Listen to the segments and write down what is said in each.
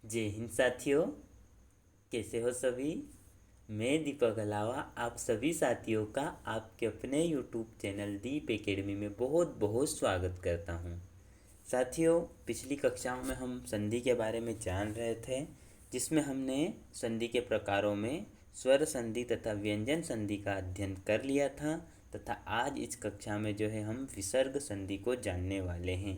जय हिंद साथियों। कैसे हो सभी। मैं दीपक अलावा आप सभी साथियों का आपके अपने YouTube चैनल दीप एकेडमी में बहुत बहुत स्वागत करता हूं। साथियों, पिछली कक्षाओं में हम संधि के बारे में जान रहे थे, जिसमें हमने संधि के प्रकारों में स्वर संधि तथा व्यंजन संधि का अध्ययन कर लिया था तथा आज इस कक्षा में जो है हम विसर्ग संधि को जानने वाले हैं।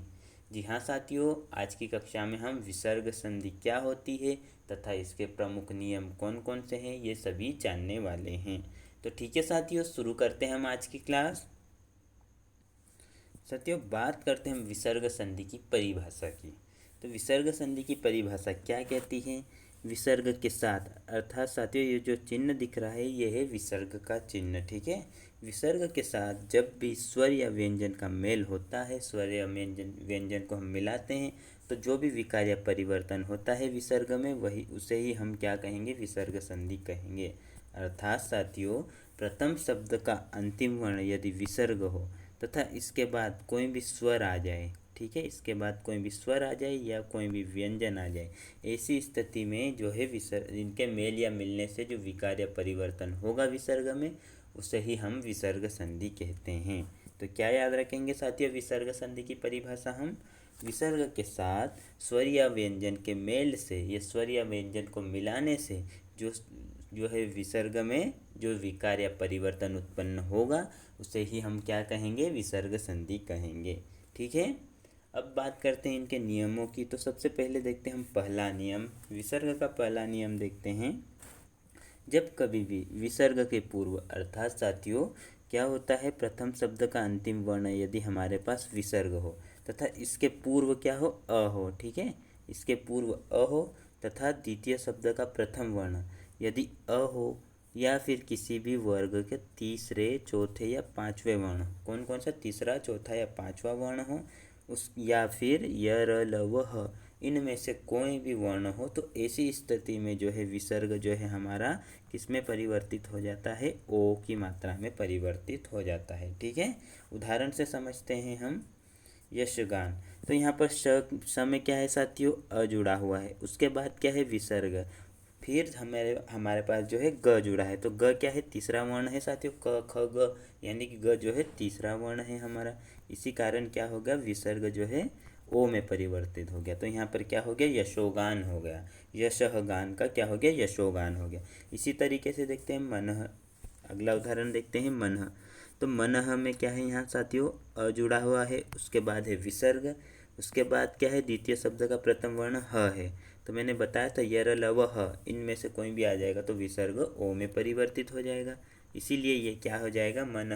जी हाँ साथियों, आज की कक्षा में हम विसर्ग संधि क्या होती है तथा इसके प्रमुख नियम कौन कौन से हैं ये सभी जानने वाले हैं। तो ठीक है साथियों, शुरू करते हैं हम आज की क्लास। साथियों, बात करते हैं हम विसर्ग संधि की परिभाषा की। तो विसर्ग संधि की परिभाषा क्या कहती है। विसर्ग के साथ, अर्थात साथियों ये जो चिन्ह दिख रहा है ये है विसर्ग का चिन्ह। ठीक है, विसर्ग के साथ जब भी स्वर या व्यंजन का मेल होता है, स्वर या व्यंजन व्यंजन को हम मिलाते हैं तो जो भी विकार या परिवर्तन होता है विसर्ग में, वही उसे ही हम क्या कहेंगे, विसर्ग संधि कहेंगे। अर्थात साथियों, प्रथम शब्द का अंतिम वर्ण यदि विसर्ग हो तथा इसके बाद कोई भी स्वर आ जाए, ठीक है, इसके बाद कोई भी स्वर आ जाए या कोई भी व्यंजन आ जाए, ऐसी स्थिति में जो है विसर्ग, इनके मेल या मिलने से जो विकार या परिवर्तन होगा विसर्ग में, उसे ही हम विसर्ग संधि कहते हैं। तो क्या याद रखेंगे साथियों, विसर्ग संधि की परिभाषा हम विसर्ग के साथ स्वर या व्यंजन के मेल से या स्वर या व्यंजन को मिलाने से जो जो है विसर्ग में जो विकार या परिवर्तन उत्पन्न होगा उसे ही हम क्या कहेंगे, विसर्ग संधि कहेंगे। ठीक है, अब बात करते हैं इनके नियमों की। तो सबसे पहले देखते हैं हम पहला नियम, विसर्ग का पहला नियम देखते हैं। जब कभी भी विसर्ग के पूर्व, अर्थात साथियों क्या होता है, प्रथम शब्द का अंतिम वर्ण यदि हमारे पास विसर्ग हो तथा इसके पूर्व क्या हो, अ हो, ठीक है, इसके पूर्व अ हो तथा द्वितीय शब्द का प्रथम वर्ण यदि अ हो या फिर किसी भी वर्ग के तीसरे, चौथे या पांचवें वर्ण, कौन कौन सा तीसरा, चौथा या पांचवा वर्ण हो, उस या फिर य र ल व ह, इनमें से कोई भी वर्ण हो, तो ऐसी स्थिति में जो है विसर्ग जो है हमारा किस में परिवर्तित हो जाता है, ओ की मात्रा में परिवर्तित हो जाता है। ठीक है, उदाहरण से समझते हैं हम। यशगान, तो यहाँ पर श में क्या है साथियों, अ जुड़ा हुआ है, उसके बाद क्या है विसर्ग, फिर हमारे हमारे पास जो है ग जुड़ा है, तो ग क्या है, तीसरा वर्ण है साथियों, क ख ग, यानी कि ग जो है तीसरा वर्ण है हमारा। इसी कारण क्या होगा, विसर्ग जो है ओ में परिवर्तित हो गया। तो यहाँ पर क्या हो गया, यशोगान हो गया, यशः गान का क्या हो गया, यशोगान हो गया। इसी तरीके से देखते हैं मनः, अगला उदाहरण देखते हैं मनः। तो मनः में क्या है यहाँ साथियों, अ जुड़ा हुआ है, उसके बाद है विसर्ग, उसके बाद क्या है, द्वितीय शब्द का प्रथम वर्ण ह है। तो मैंने बताया था यर लव ह, इनमें से कोई भी आ जाएगा तो विसर्ग ओ में परिवर्तित हो जाएगा। इसीलिए ये क्या हो जाएगा, मन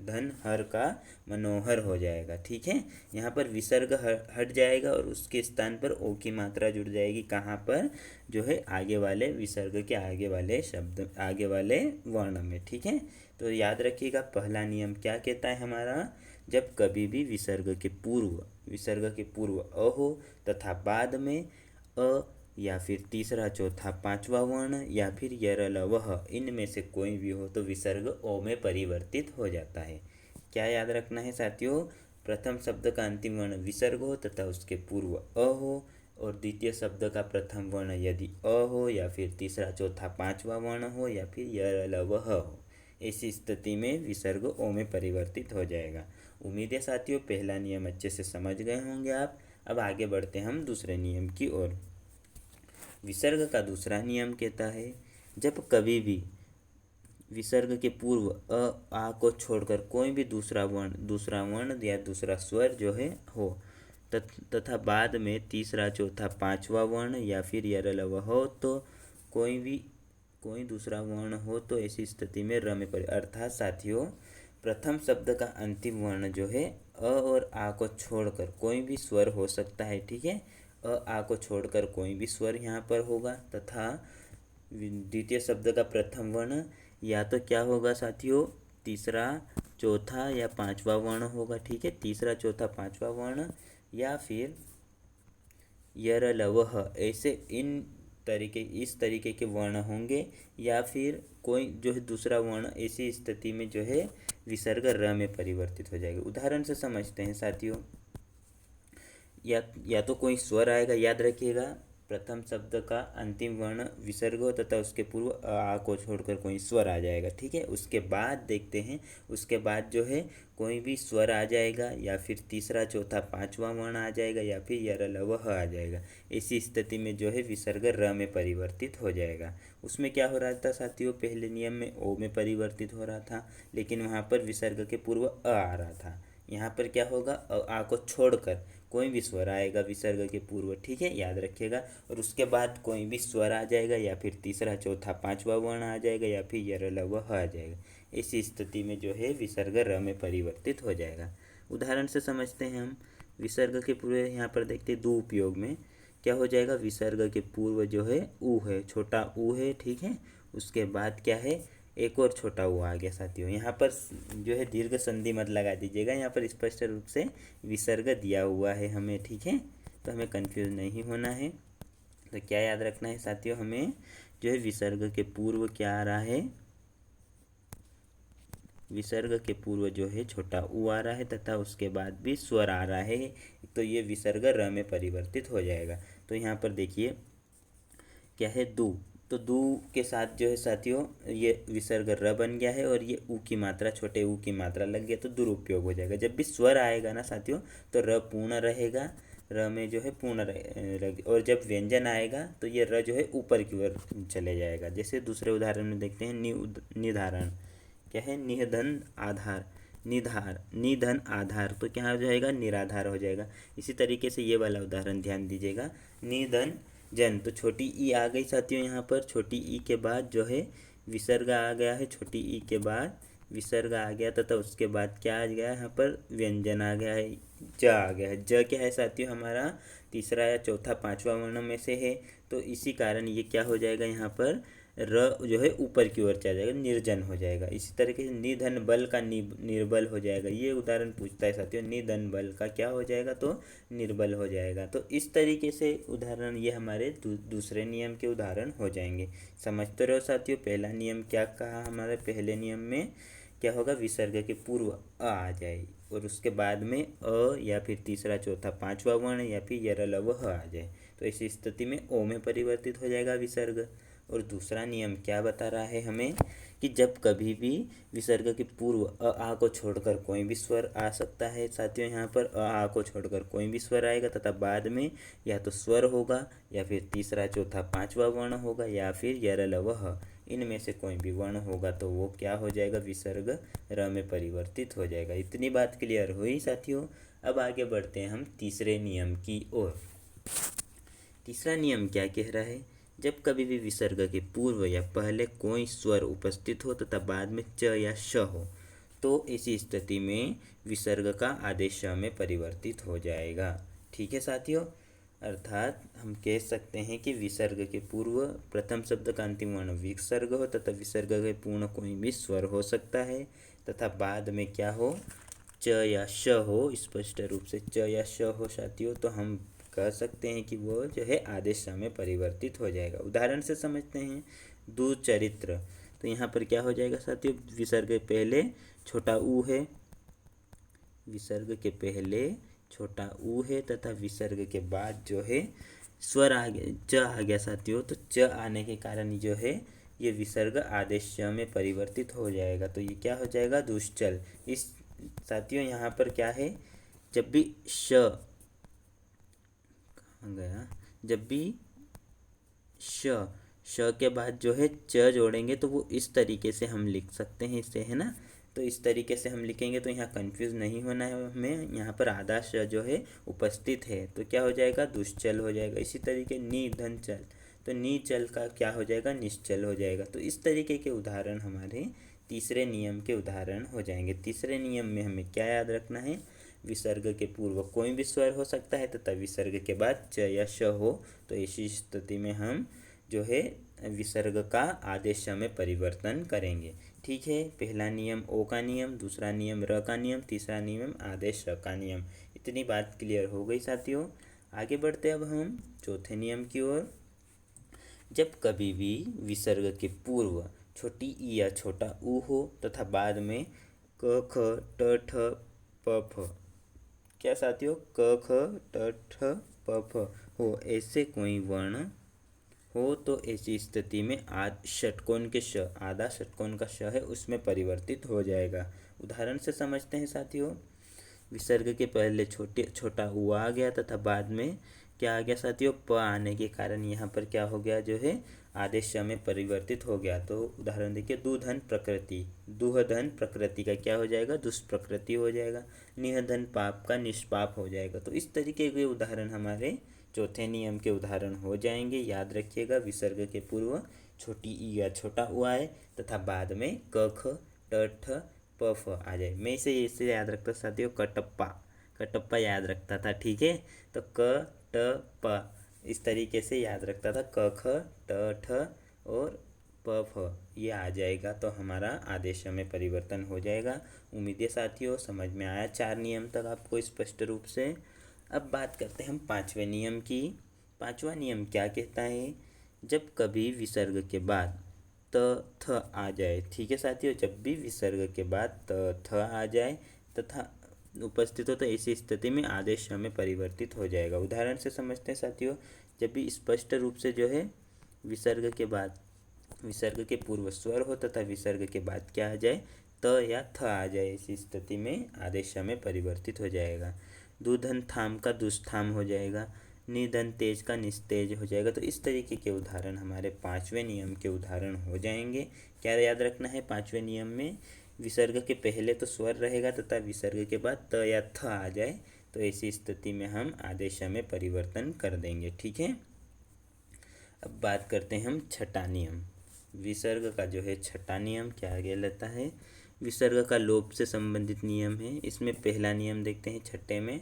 धन हर का मनोहर हो जाएगा। ठीक है, यहाँ पर विसर्ग हट जाएगा और उसके स्थान पर ओ की मात्रा जुड़ जाएगी। कहाँ पर, जो है आगे वाले विसर्ग के आगे वाले शब्द, आगे वाले वर्ण में। ठीक है, तो याद रखिएगा पहला नियम क्या कहता है हमारा, जब कभी भी विसर्ग के पूर्व अ हो तथा बाद में अ या फिर तीसरा, चौथा, पांचवा वर्ण या फिर यर ल वह, इनमें से कोई भी हो तो विसर्ग ओ में परिवर्तित हो जाता है। क्या याद रखना है साथियों, प्रथम शब्द का अंतिम वर्ण विसर्ग हो तथा उसके पूर्व अ हो, और द्वितीय शब्द का प्रथम वर्ण यदि अ हो या फिर तीसरा, चौथा, पांचवा वर्ण हो या फिर यर ल वह हो, ऐसी स्थिति में विसर्ग ओ में परिवर्तित हो जाएगा। उम्मीद है साथियों पहला नियम अच्छे से समझ गए होंगे आप। अब आगे बढ़ते हैं हम दूसरे नियम की ओर। विसर्ग का दूसरा नियम कहता है, जब कभी भी विसर्ग के पूर्व अ आ को छोड़कर कोई भी दूसरा वर्ण या दूसरा स्वर जो है हो, तथा बाद में तीसरा, चौथा, पांचवा वर्ण या फिर यरलव हो, तो कोई दूसरा वर्ण हो, तो ऐसी स्थिति में र में अर्थात साथियों प्रथम शब्द का अंतिम वर्ण जो है अ और आ को छोड़कर कोई भी स्वर हो सकता है। ठीक है, अ आ को छोड़कर कोई भी स्वर यहाँ पर होगा तथा द्वितीय शब्द का प्रथम वर्ण या तो क्या होगा साथियों, तीसरा, चौथा या पांचवा वर्ण होगा। ठीक है, तीसरा, चौथा, पांचवा वर्ण या फिर यर लवह, ऐसे इस तरीके के वर्ण होंगे, या फिर कोई जो है दूसरा वर्ण, ऐसी स्थिति में जो है विसर्ग र में परिवर्तित हो जाएगा। उदाहरण से समझते हैं साथियों, या तो कोई स्वर आएगा, याद रखिएगा प्रथम शब्द का अंतिम वर्ण विसर्ग हो तथा उसके पूर्व आ को छोड़कर कोई स्वर आ जाएगा। ठीक है, उसके बाद देखते हैं, उसके बाद जो है कोई भी स्वर आ जाएगा या फिर तीसरा चौथा पांचवा वर्ण आ जाएगा या फिर यर ल व ह आ जाएगा। ऐसी स्थिति में जो है विसर्ग र में परिवर्तित हो जाएगा। उसमें क्या हो रहा था साथियों, पहले नियम में ओ में परिवर्तित हो रहा था, लेकिन वहाँ पर विसर्ग के पूर्व आ रहा था। यहाँ पर क्या होगा, आ को छोड़कर कोई भी स्वर आएगा विसर्ग के पूर्व। ठीक है, याद रखिएगा। और उसके बाद कोई भी स्वर आ जाएगा या फिर तीसरा चौथा पांचवा वर्ण आ जाएगा या फिर यर ल व ह आ जाएगा। इसी स्थिति में जो है विसर्ग र में परिवर्तित हो जाएगा। उदाहरण से समझते हैं हम। विसर्ग के पूर्व यहाँ पर देखते हैं दो उपयोग में क्या हो जाएगा, विसर्ग के पूर्व जो है ऊ है, छोटा ऊ है। ठीक है, उसके बाद क्या है, एक और छोटा ऊ आ गया साथियों। यहाँ पर जो है दीर्घ संधि मत लगा दीजिएगा, यहाँ पर स्पष्ट रूप से विसर्ग दिया हुआ है हमें। ठीक है, तो हमें कंफ्यूज नहीं होना है। तो क्या याद रखना है साथियों, हमें जो है विसर्ग के पूर्व क्या आ रहा है, विसर्ग के पूर्व जो है छोटा ऊ आ रहा है तथा उसके बाद भी स्वर आ रहा है, तो ये विसर्ग र में परिवर्तित हो जाएगा। तो यहाँ पर देखिए क्या है, दू, तो दू के साथ जो है साथियों ये विसर्ग र बन गया है और ये ऊ की मात्रा, छोटे ऊ की मात्रा लग गया तो दुरुपयोग हो जाएगा। जब भी स्वर आएगा ना साथियों तो र पूर्ण रहेगा, र में जो है पूर्ण रह, और जब व्यंजन आएगा तो ये र जो है ऊपर की ओर चले जाएगा। जैसे दूसरे उदाहरण में देखते हैं, निधारण क्या है, निधन आधार, निधार, निधन आधार, तो क्या हो जाएगा, निराधार हो जाएगा। इसी तरीके से ये वाला उदाहरण ध्यान दीजिएगा, निधन जन, तो छोटी ई आ गई साथियों। यहाँ पर छोटी ई के बाद जो है विसर्ग आ गया है, छोटी ई के बाद विसर्ग आ गया तथा उसके बाद क्या आ गया, यहाँ पर व्यंजन आ गया है, ज आ गया है। ज क्या है साथियों, हमारा तीसरा या चौथा पांचवा वर्ण में से है, तो इसी कारण ये क्या हो जाएगा, यहाँ पर र जो है ऊपर की ओर चला जाएगा, निर्जन हो जाएगा। इसी तरीके से निधन बल का निर्बल हो जाएगा। ये उदाहरण पूछता है साथियों, निधन बल का क्या हो जाएगा, तो निर्बल हो जाएगा। तो इस तरीके से उदाहरण ये हमारे दूसरे नियम के उदाहरण हो जाएंगे। समझते रहो साथियों, पहला नियम क्या कहा, हमारे पहले नियम में क्या होगा, विसर्ग के पूर्व आ जाए और उसके बाद में अ या फिर तीसरा चौथा पांचवा वर्ण या फिर यर ल व ह आ जाए, तो इस स्थिति में ओ में परिवर्तित हो जाएगा विसर्ग। और दूसरा नियम क्या बता रहा है हमें, कि जब कभी भी विसर्ग के पूर्व आ को छोड़कर कोई भी स्वर आ सकता है साथियों। यहाँ पर आ को छोड़कर कोई भी स्वर आएगा तथा बाद में या तो स्वर होगा या फिर तीसरा चौथा पांचवा वर्ण होगा या फिर यर ल व ह, इनमें से कोई भी वर्ण होगा तो वो क्या हो जाएगा, विसर्ग र में परिवर्तित हो जाएगा। इतनी बात क्लियर हुई साथियों। अब आगे बढ़ते हैं हम तीसरे नियम की ओर। तीसरा नियम क्या कह रहा है, जब कभी भी विसर्ग के पूर्व या पहले कोई स्वर उपस्थित हो तथा बाद में च या श हो, तो इसी स्थिति में विसर्ग का आदेश श में परिवर्तित हो जाएगा। ठीक है साथियों, अर्थात हम कह सकते हैं कि विसर्ग के पूर्व प्रथम शब्द का अंतिम वर्ण विसर्ग हो तथा विसर्ग के पूर्ण कोई भी स्वर हो सकता है तथा बाद में क्या हो, च या श हो, स्पष्ट रूप से च या श हो साथियों, तो हम कह सकते हैं कि वो जो है आदेश में परिवर्तित हो जाएगा। उदाहरण से समझते हैं, दुचरित्र, तो यहाँ पर क्या हो जाएगा साथियों, विसर्ग के पहले छोटा ऊ है, विसर्ग के पहले छोटा ऊ है तथा विसर्ग के बाद जो है स्वर आ गया, च आ गया साथियों। तो च आने के कारण जो है ये विसर्ग आदेश में परिवर्तित हो जाएगा। तो ये क्या हो जाएगा, दुश्चल। इस साथियों यहाँ पर क्या है, जब भी श गया, जब भी श श के बाद जो है च जोड़ेंगे तो वो इस तरीके से हम लिख सकते हैं इसे, है ना। तो इस तरीके से हम लिखेंगे तो यहाँ कंफ्यूज नहीं होना है हमें। यहाँ पर आधा श जो है उपस्थित है तो क्या हो जाएगा, दुश्चल हो जाएगा। इसी तरीके निधन चल, तो नीचल का क्या हो जाएगा, निश्चल हो जाएगा। तो इस तरीके के उदाहरण हमारे तीसरे नियम के उदाहरण हो जाएंगे। तीसरे नियम में हमें क्या याद रखना है, विसर्ग के पूर्व कोई भी स्वर हो सकता है तथा विसर्ग के बाद च या श हो, तो ऐसी स्थिति में हम जो है विसर्ग का आदेश में परिवर्तन करेंगे। ठीक है, पहला नियम ओ का नियम, दूसरा नियम र का नियम, तीसरा नियम आदेश र का नियम। इतनी बात क्लियर हो गई साथियों। आगे बढ़ते अब हम चौथे नियम की ओर। जब कभी भी विसर्ग के पूर्व छोटी ई या छोटा ऊ हो तथा बाद में क ख ट ठ प फ, क्या साथियों, क ख ट ठ प फ हो ऐसे कोई वर्ण हो तो ऐसी स्थिति में षटकोण के श, आधा षटकोण का श है उसमें परिवर्तित हो जाएगा। उदाहरण से समझते हैं साथियों। विसर्ग के पहले छोटा उ आ गया तथा बाद में क्या आ गया साथियों, प आने के कारण यहाँ पर क्या हो गया, जो है आदेश श में परिवर्तित हो गया। तो उदाहरण देखिए, दुधन प्रकृति, दुहधन प्रकृति का क्या हो जाएगा, दुष्प्रकृति हो जाएगा। निहधन पाप का निष्पाप हो जाएगा। तो इस तरीके के उदाहरण हमारे चौथे नियम के उदाहरण हो जाएंगे। याद रखिएगा, विसर्ग के पूर्व छोटी ई या छोटा उ आए तथा बाद में क ख ट ठ प फ आ जाए। मैं इसे याद रखता साथियों, कटप्पा, कटप्पा याद रखता था। ठीक है, तो क ट प इस तरीके से याद रखता था। क ख ट ठ और प फ ये आ जाएगा तो हमारा आदेश में परिवर्तन हो जाएगा। उम्मीद है साथियों समझ में आया 4 नियम तक आपको स्पष्ट रूप से। अब बात करते हैं हम 5वें नियम की। 5वां नियम क्या कहता है, जब कभी विसर्ग के बाद त थ आ जाए। ठीक है साथियों, जब भी विसर्ग के बाद त थ आ जाए तथा उपस्थित हो तो ऐसी स्थिति में आदेश में परिवर्तित हो जाएगा। उदाहरण से समझते हैं साथियों। जब भी स्पष्ट रूप से जो है विसर्ग के बाद, विसर्ग के पूर्व स्वर हो तथा विसर्ग के बाद क्या आ जाए, त या थ आ जाए, इसी स्थिति में आदेश में परिवर्तित हो जाएगा। दुधन थाम का दुष्थाम हो जाएगा। निधन तेज का निस्तेज हो जाएगा। तो इस तरीके के उदाहरण हमारे 5वें नियम के उदाहरण हो जाएंगे। क्या याद रखना है 5वें नियम में, विसर्ग के पहले तो स्वर रहेगा तथा विसर्ग के बाद त या थ आ जाए तो ऐसी स्थिति में हम आदेश में परिवर्तन कर देंगे। ठीक है, अब बात करते हैं हम छठा नियम। विसर्ग का जो है छठा नियम क्या कहलाता है, विसर्ग का लोप से संबंधित नियम है। इसमें पहला नियम देखते हैं छठे में,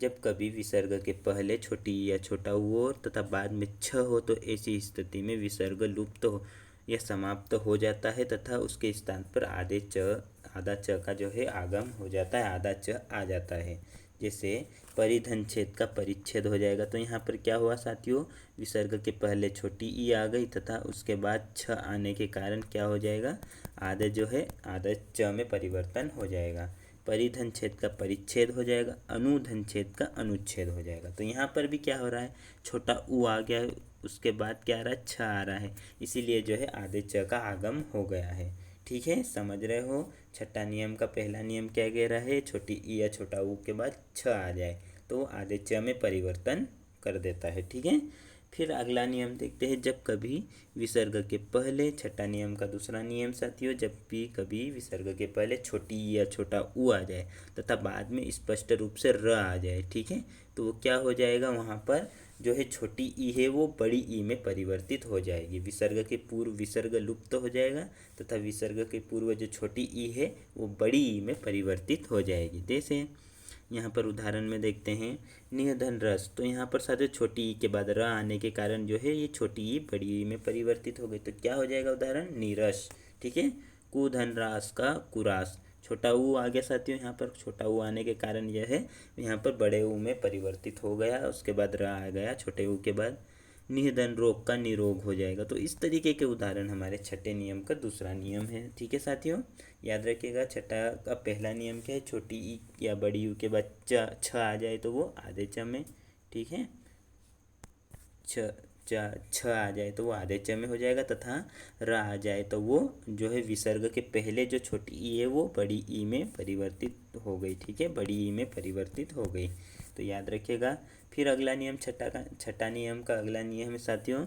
जब कभी विसर्ग के पहले छोटी या छोटा उ हो तथा बाद में छ हो तो ऐसी स्थिति में विसर्ग लुप्त हो या समाप्त हो जाता है तथा उसके स्थान पर आधा च का जो है आगम हो जाता है, आधा च आ जाता है। जैसे परिधन छेद का परिच्छेद हो जाएगा। तो यहाँ पर क्या हुआ साथियों, विसर्ग के पहले छोटी ई आ गई तथा उसके बाद छ आने के कारण क्या हो जाएगा, आधे जो है आधा च में परिवर्तन हो जाएगा। परिधन छेद का परिच्छेद हो जाएगा, अनुधन छेद का अनुच्छेद हो जाएगा। तो यहाँ पर भी क्या हो रहा है, छोटा उ आ गया, उसके बाद क्या आ रहा है, छ आ रहा है, इसीलिए जो है आधे च का आगम हो गया है। ठीक है, समझ रहे हो। छठा नियम का पहला नियम क्या कह रहा है, छोटी ई या छोटा उ के बाद छ आ जाए तो आधे च में परिवर्तन कर देता है। ठीक है, फिर अगला नियम देखते हैं, जब कभी विसर्ग के पहले, छठा नियम का दूसरा नियम साथियों, जब भी कभी विसर्ग के पहले छोटी ई या छोटा उ आ जाए तथा बाद में स्पष्ट रूप से र आ जाए। ठीक है, तो वो क्या हो जाएगा, वहाँ पर जो है छोटी ई है वो बड़ी ई में परिवर्तित हो जाएगी। विसर्ग के पूर्व विसर्ग लुप्त हो जाएगा तथा विसर्ग के पूर्व जो छोटी ई है वो बड़ी ई में परिवर्तित हो जाएगी। जैसे यहाँ पर उदाहरण में देखते हैं, निधन रस। तो यहाँ पर साथियों छोटी ई के बाद र आने के कारण जो है ये छोटी ई बड़ी ई में परिवर्तित हो गई। तो क्या हो जाएगा उदाहरण, नीरस। ठीक है, कुधन रास का कुरास। छोटा ऊ आ गया साथियों, यहाँ पर छोटा ऊ आने के कारण यह है यहाँ पर बड़े ऊ में परिवर्तित हो गया, उसके बाद र आ गया छोटे ऊ के बाद। निधन रोग का निरोग हो जाएगा। तो इस तरीके के उदाहरण हमारे छठे नियम का दूसरा नियम है। ठीक है साथियों, याद रखिएगा छठा का पहला नियम क्या है, छोटी ई या बड़ी यू के बाद छ आ जाए तो वो आधे च में, ठीक है, छ आ जाए तो वो आधे च में हो जाएगा तथा र आ जाए तो वो जो है विसर्ग के पहले जो छोटी ई है वो बड़ी ई में परिवर्तित हो गई। ठीक है, बड़ी ई में परिवर्तित हो गई। तो याद रखिएगा। फिर अगला नियम छठा नियम का अगला नियम है साथियों,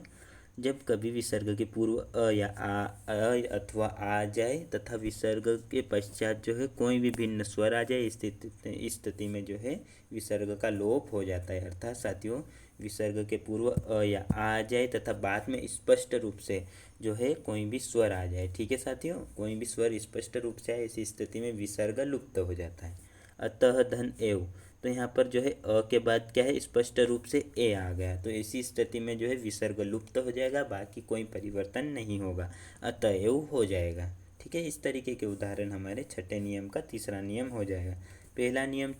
जब कभी विसर्ग के पूर्व अ या अ अथवा आ जाए तथा विसर्ग के पश्चात जो है कोई भी भिन्न स्वर आ जाए, इस स्थिति में जो है विसर्ग का लोप हो जाता है। अर्थात साथियों विसर्ग के पूर्व अ या आ जाए तथा बाद में स्पष्ट रूप से जो है कोई भी स्वर आ जाए। ठीक है साथियों, कोई भी स्वर स्पष्ट रूप से आए, इसी स्थिति में विसर्ग लुप्त हो जाता है। अतः धन एव, तो यहाँ पर जो है अ के बाद क्या है, स्पष्ट रूप से ए आ गया, तो इसी स्थिति में जो है विसर्ग लुप्त हो जाएगा, बाकी कोई परिवर्तन नहीं होगा, अतएव हो जाएगा। ठीक है, इस तरीके के उदाहरण हमारे छठे नियम का तीसरा नियम हो जाएगा। पहला नियम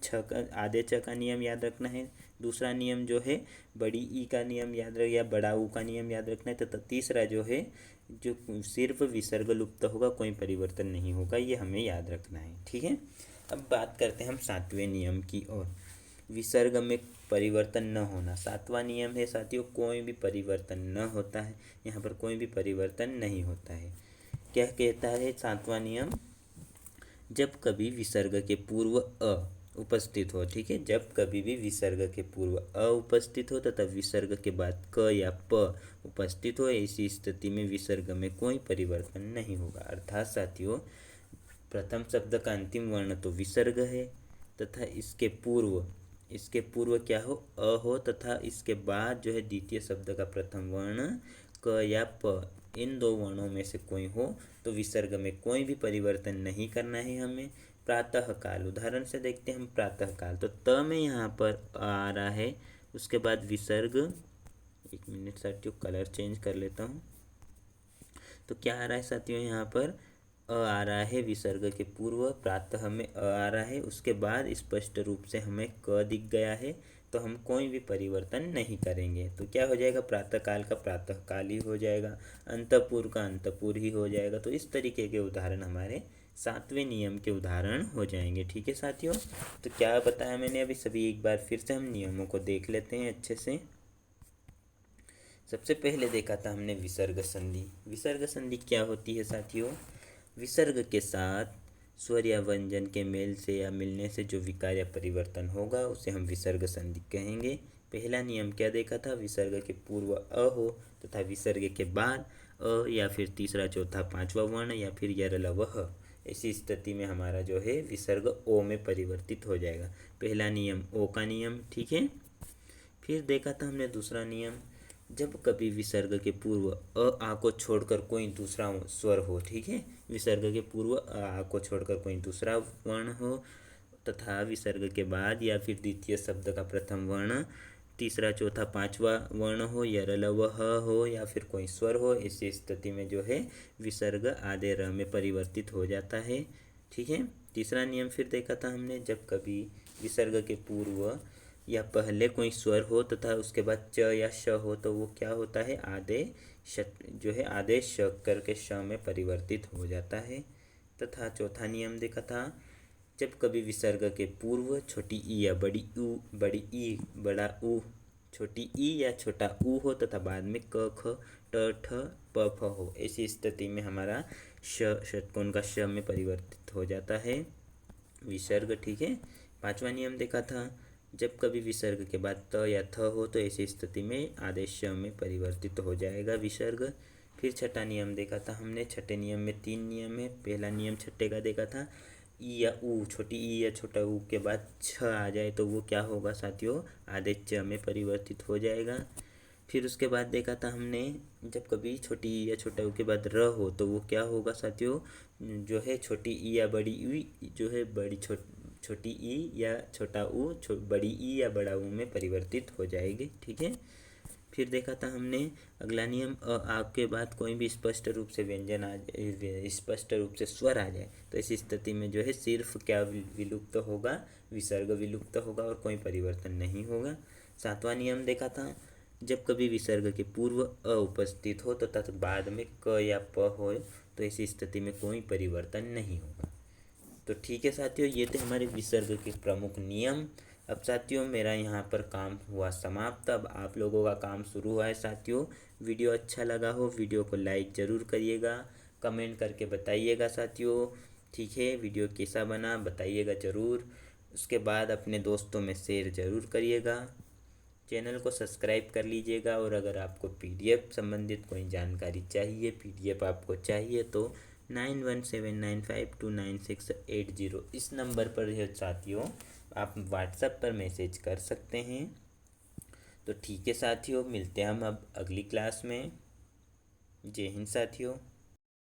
आधे च का नियम याद रखना है। दूसरा नियम जो है बड़ी ई का नियम याद रख या बड़ा ऊ का नियम याद रखना है। तथा तीसरा जो है जो सिर्फ विसर्ग लुप्त होगा, कोई परिवर्तन नहीं होगा, ये हमें याद रखना है। ठीक है, अब बात करते हैं हम 7वें नियम की ओर। विसर्ग में परिवर्तन न होना। सातवां नियम है साथियों, कोई भी परिवर्तन न होता है, यहाँ पर कोई भी परिवर्तन नहीं होता है। क्या कहता है सातवां नियम, जब कभी विसर्ग के पूर्व अ उपस्थित हो, ठीक है, जब कभी भी विसर्ग के पूर्व अ उपस्थित हो तथा विसर्ग के बाद क या प उपस्थित हो, ऐसी स्थिति में विसर्ग में कोई परिवर्तन नहीं होगा। अर्थात साथियों, प्रथम शब्द का अंतिम वर्ण तो विसर्ग है तथा इसके पूर्व क्या हो, अ हो, तथा इसके बाद जो है द्वितीय शब्द का प्रथम वर्ण क या प, इन दो वर्णों में से कोई हो तो विसर्ग में कोई भी परिवर्तन नहीं करना है हमें। प्रातः काल, उदाहरण से देखते हैं हम प्रातः काल, तो त में यहाँ पर आ रहा है, उसके बाद विसर्ग, एक मिनट साथियों कलर चेंज कर लेता हूँ। तो क्या आ रहा है साथियों, यहाँ पर अ आ रहा है विसर्ग के पूर्व, प्रातः में अ आ रहा है, उसके बाद स्पष्ट रूप से हमें क दिख गया है, तो हम कोई भी परिवर्तन नहीं करेंगे। तो क्या हो जाएगा, प्रातःकाल का प्रातःकाल ही हो जाएगा, अंतःपुर का अंतःपुर ही हो जाएगा। तो इस तरीके के उदाहरण हमारे सातवें नियम के उदाहरण हो जाएंगे। ठीक है साथियों, तो क्या बताया मैंने अभी सभी एक बार फिर से हम नियमों को देख लेते हैं अच्छे से। सबसे पहले देखा था हमने विसर्ग संधि। विसर्ग संधि क्या होती है साथियों, विसर्ग के साथ स्वर या व्यंजन के मेल से या मिलने से जो विकार या परिवर्तन होगा उसे हम विसर्ग संधि कहेंगे। पहला नियम क्या देखा था, विसर्ग के पूर्व अ हो तथा विसर्ग के बाद अ या फिर तीसरा चौथा पांचवा वर्ण या फिर यरलव ह, ऐसी स्थिति में हमारा जो है विसर्ग ओ में परिवर्तित हो जाएगा। पहला नियम ओ का नियम, ठीक है। फिर देखा था हमने दूसरा नियम, जब कभी विसर्ग के पूर्व अ आ को छोड़कर कोई दूसरा स्वर हो, ठीक है, विसर्ग के पूर्व अ आ को छोड़कर कोई दूसरा वर्ण हो तथा विसर्ग के बाद या फिर द्वितीय शब्द का प्रथम वर्ण, तीसरा चौथा पांचवा वर्ण हो, यरलव ह हो या फिर कोई स्वर हो, ऐसी स्थिति में जो है विसर्ग आधे र में परिवर्तित हो जाता है। ठीक है। तीसरा नियम फिर देखा था हमने, जब कभी विसर्ग के पूर्व या पहले कोई स्वर हो तथा उसके बाद च या श हो तो वो क्या होता है, आदेश जो है आदेश श करके श में परिवर्तित हो जाता है। तथा चौथा नियम देखा था, जब कभी विसर्ग के पूर्व छोटी ई या बड़ी ई बड़ा ऊ, छोटी ई या छोटा ऊ हो तथा बाद में क ख ट ठ प फ हो, ऐसी स्थिति में हमारा षटकोण का श में परिवर्तित हो जाता है विसर्ग। ठीक है। पांचवा नियम देखा था, जब कभी विसर्ग के बाद त या थ हो तो ऐसी स्थिति में आदेश श में परिवर्तित हो जाएगा विसर्ग। फिर छठा नियम देखा था हमने। छठे नियम में तीन नियम है। पहला नियम छठे का देखा था, ई या ऊ, छोटी ई या छोटा ऊ के बाद छ आ जाए तो वो क्या होगा साथियों, आदेश च में परिवर्तित हो जाएगा। फिर उसके बाद देखा था हमने, जब कभी छोटी ई या छोटा ऊ के बाद र हो तो वो क्या होगा साथियों, जो है छोटी ई या बड़ी ई जो है छोटी ई या छोटा ऊ बड़ी ई या बड़ा ऊ में परिवर्तित हो जाएगी। ठीक है। फिर देखा था हमने अगला नियम, आ के बाद कोई भी स्पष्ट रूप से व्यंजन आ जाए, स्पष्ट रूप से स्वर आ जाए तो इस स्थिति में जो है सिर्फ क्या विलुप्त होगा, विसर्ग विलुप्त होगा और कोई परिवर्तन नहीं होगा। सातवां नियम देखा था, जब कभी विसर्ग के पूर्व अ उपस्थित हो तथा तो बाद में क या प हो तो इस स्थिति में कोई परिवर्तन नहीं होगा। तो ठीक है साथियों, ये थे हमारे विसर्ग के प्रमुख नियम। अब साथियों मेरा यहाँ पर काम हुआ समाप्त, अब आप लोगों का काम शुरू हुआ है साथियों। वीडियो अच्छा लगा हो वीडियो को लाइक ज़रूर करिएगा, कमेंट करके बताइएगा साथियों। ठीक है, वीडियो कैसा बना बताइएगा ज़रूर। उसके बाद अपने दोस्तों में शेयर ज़रूर करिएगा, चैनल को सब्सक्राइब कर लीजिएगा। और अगर आपको पीडीएफ संबंधित कोई जानकारी चाहिए, पीडीएफ आपको चाहिए तो 9179529680 इस नंबर पर है साथियों, आप व्हाट्सएप पर मैसेज कर सकते हैं। तो ठीक है साथियों, मिलते हैं हम अब अगली क्लास में। जय हिंद साथियों।